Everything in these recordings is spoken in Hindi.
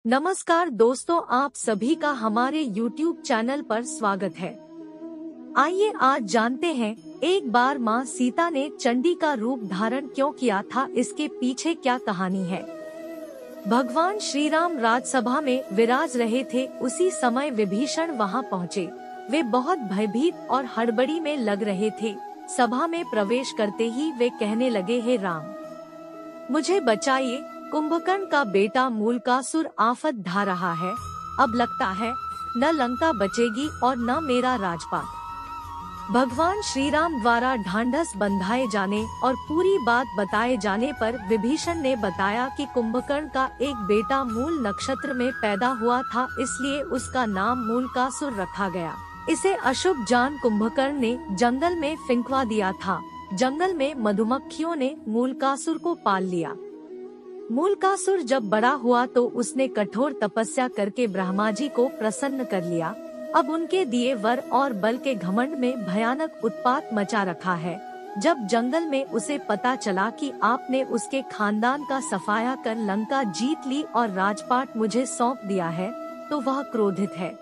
नमस्कार दोस्तों, आप सभी का हमारे YouTube चैनल पर स्वागत है। आइए आज जानते हैं एक बार माँ सीता ने चंडी का रूप धारण क्यों किया था, इसके पीछे क्या कहानी है। भगवान श्री राम राजसभा में विराज रहे थे। उसी समय विभीषण वहां पहुँचे। वे बहुत भयभीत और हड़बड़ी में लग रहे थे। सभा में प्रवेश करते ही वे कहने लगे, हे राम, मुझे बचाइए। कुंभकर्ण का बेटा मूलकासुर आफत ढा रहा है। अब लगता है न लंका बचेगी और न मेरा राजपाट। भगवान श्री राम द्वारा ढांढस बंधाए जाने और पूरी बात बताए जाने पर विभीषण ने बताया कि कुंभकर्ण का एक बेटा मूल नक्षत्र में पैदा हुआ था, इसलिए उसका नाम मूलकासुर रखा गया। इसे अशुभ जान कुंभकर्ण ने जंगल में फिंकवा दिया था। जंगल में मधुमक्खियों ने मूलकासुर को पाल लिया। मूलकासुर जब बड़ा हुआ तो उसने कठोर तपस्या करके ब्रह्मा जी को प्रसन्न कर लिया। अब उनके दिए वर और बल के घमंड में भयानक उत्पात मचा रखा है। जब जंगल में उसे पता चला कि आपने उसके खानदान का सफाया कर लंका जीत ली और राजपाट मुझे सौंप दिया है, तो वह क्रोधित है।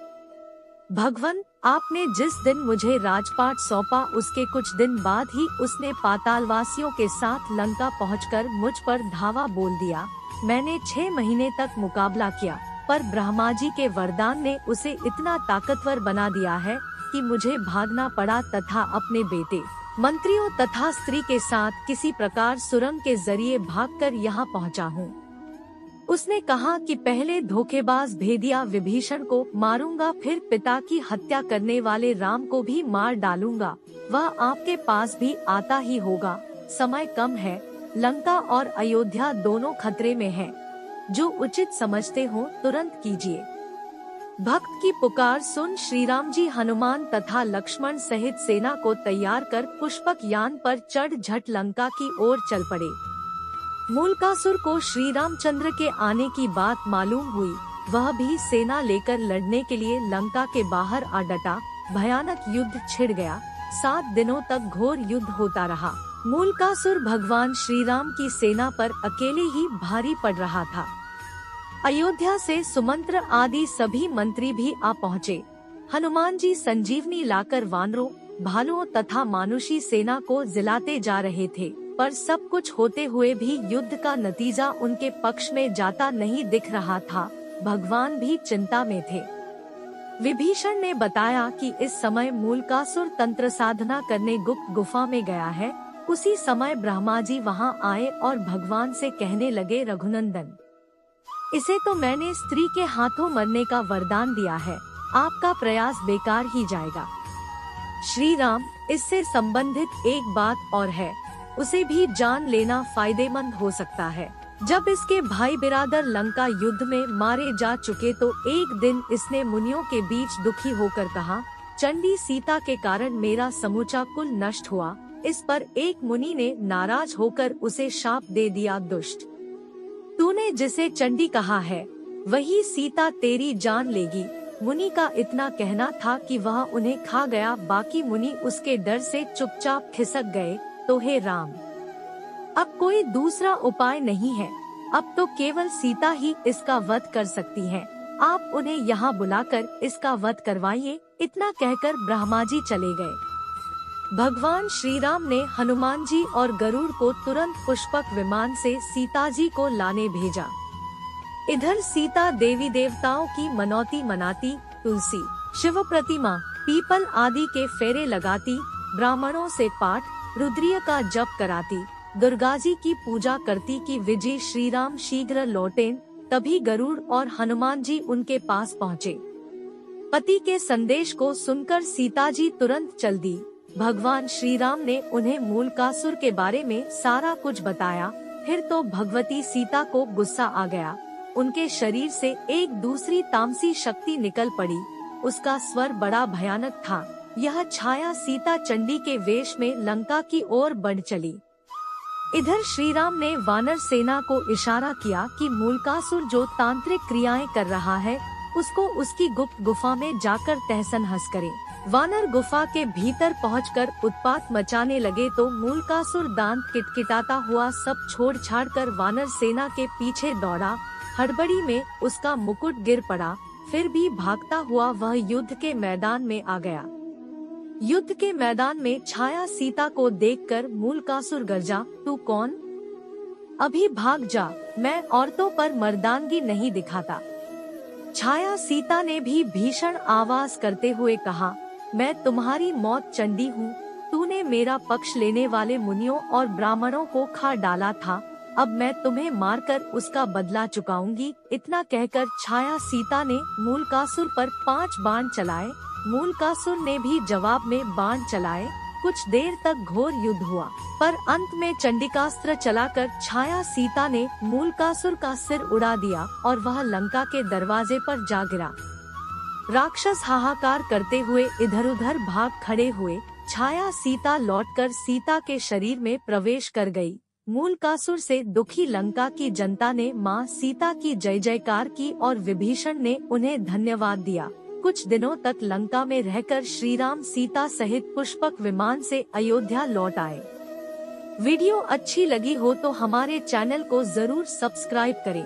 भगवन, आपने जिस दिन मुझे राजपाट सौंपा उसके कुछ दिन बाद ही उसने पातालवासियों के साथ लंका पहुंचकर मुझ पर धावा बोल दिया। मैंने 6 महीने तक मुकाबला किया, पर ब्रह्मा जी के वरदान ने उसे इतना ताकतवर बना दिया है कि मुझे भागना पड़ा तथा अपने बेटे, मंत्रियों तथा स्त्री के साथ किसी प्रकार सुरंग के जरिए भागकर यहाँ पहुँचा हूँ। उसने कहा कि पहले धोखेबाज भेदिया विभीषण को मारूंगा, फिर पिता की हत्या करने वाले राम को भी मार डालूंगा। वह आपके पास भी आता ही होगा। समय कम है, लंका और अयोध्या दोनों खतरे में हैं। जो उचित समझते हो तुरंत कीजिए। भक्त की पुकार सुन श्री राम जी हनुमान तथा लक्ष्मण सहित सेना को तैयार कर पुष्पक यान पर चढ़ झट लंका की ओर चल पड़े। मूलकासुर को श्री रामचंद्र के आने की बात मालूम हुई। वह भी सेना लेकर लड़ने के लिए लंका के बाहर आ डटा। भयानक युद्ध छिड़ गया। 7 दिनों तक घोर युद्ध होता रहा। मूलकासुर भगवान श्री राम की सेना पर अकेले ही भारी पड़ रहा था। अयोध्या से सुमंत्र आदि सभी मंत्री भी आ पहुँचे। हनुमान जी संजीवनी लाकर वानरों, भालुओं तथा मानुषी सेना को जिलाते जा रहे थे, पर सब कुछ होते हुए भी युद्ध का नतीजा उनके पक्ष में जाता नहीं दिख रहा था। भगवान भी चिंता में थे। विभीषण ने बताया कि इस समय मूलकासुर तंत्र साधना करने गुप्त गुफा में गया है। उसी समय ब्रह्मा जी वहां आए और भगवान से कहने लगे, रघुनंदन, इसे तो मैंने स्त्री के हाथों मरने का वरदान दिया है। आपका प्रयास बेकार ही जाएगा। श्री राम, इससे संबंधित एक बात और है, उसे भी जान लेना फायदेमंद हो सकता है। जब इसके भाई बिरादर लंका युद्ध में मारे जा चुके तो एक दिन इसने मुनियों के बीच दुखी होकर कहा, चंडी सीता के कारण मेरा समूचा कुल नष्ट हुआ। इस पर एक मुनि ने नाराज होकर उसे शाप दे दिया, दुष्ट, तूने जिसे चंडी कहा है वही सीता तेरी जान लेगी। मुनि का इतना कहना था कि वह उन्हें खा गया। बाकी मुनि उसके डर से चुपचाप खिसक गए। तो हे राम, अब कोई दूसरा उपाय नहीं है। अब तो केवल सीता ही इसका वध कर सकती है। आप उन्हें यहाँ बुलाकर इसका वध करवाइए। इतना कहकर ब्रह्मा जी चले गए। भगवान श्री राम ने हनुमान जी और गरुड़ को तुरंत पुष्पक विमान से सीता जी को लाने भेजा। इधर सीता देवी देवताओं की मनौती मनाती, तुलसी, शिव प्रतिमा, पीपल आदि के फेरे लगाती, ब्राह्मणों से पाठ रुद्रीय का जप कराती, दुर्गा जी की पूजा करती कि विजय श्री राम शीघ्र लौटें। तभी गरुड़ और हनुमान जी उनके पास पहुँचे। पति के संदेश को सुनकर सीता जी तुरंत चल दी। भगवान श्री राम ने उन्हें मूलकासुर के बारे में सारा कुछ बताया। फिर तो भगवती सीता को गुस्सा आ गया। उनके शरीर से एक दूसरी तामसी शक्ति निकल पड़ी। उसका स्वर बड़ा भयानक था। यह छाया सीता चंडी के वेश में लंका की ओर बढ़ चली। इधर श्री राम ने वानर सेना को इशारा किया कि मूलकासुर जो तांत्रिक क्रियाएं कर रहा है उसको उसकी गुप्त गुफा में जाकर तहस-नहस करे। वानर गुफा के भीतर पहुंचकर उत्पात मचाने लगे तो मूलकासुर दांत किटकिटाता हुआ सब छोड़ छाड़ कर वानर सेना के पीछे दौड़ा। हड़बड़ी में उसका मुकुट गिर पड़ा, फिर भी भागता हुआ वह युद्ध के मैदान में आ गया। युद्ध के मैदान में छाया सीता को देखकर मूलकासुर गरजा, तू कौन? अभी भाग जा, मैं औरतों पर मर्दानगी नहीं दिखाता। छाया सीता ने भी भीषण आवाज करते हुए कहा, मैं तुम्हारी मौत चंडी हूँ। तूने मेरा पक्ष लेने वाले मुनियों और ब्राह्मणों को खा डाला था, अब मैं तुम्हें मारकर उसका बदला चुकाऊंगी। इतना कहकर छाया सीता ने मूलकासुर पर 5 बाण चलाए। मूलकासुर ने भी जवाब में बाण चलाए। कुछ देर तक घोर युद्ध हुआ, पर अंत में चंडिकास्त्र चलाकर छाया सीता ने मूलकासुर का सिर उड़ा दिया और वह लंका के दरवाजे पर जा गिरा। राक्षस हाहाकार करते हुए इधर उधर भाग खड़े हुए। छाया सीता लौटकर सीता के शरीर में प्रवेश कर गई। मूलकासुर से दुखी लंका की जनता ने मां सीता की जय जयकार की और विभीषण ने उन्हें धन्यवाद दिया। कुछ दिनों तक लंका में रहकर श्रीराम सीता सहित पुष्पक विमान से अयोध्या लौट आए। वीडियो अच्छी लगी हो तो हमारे चैनल को जरूर सब्सक्राइब करें।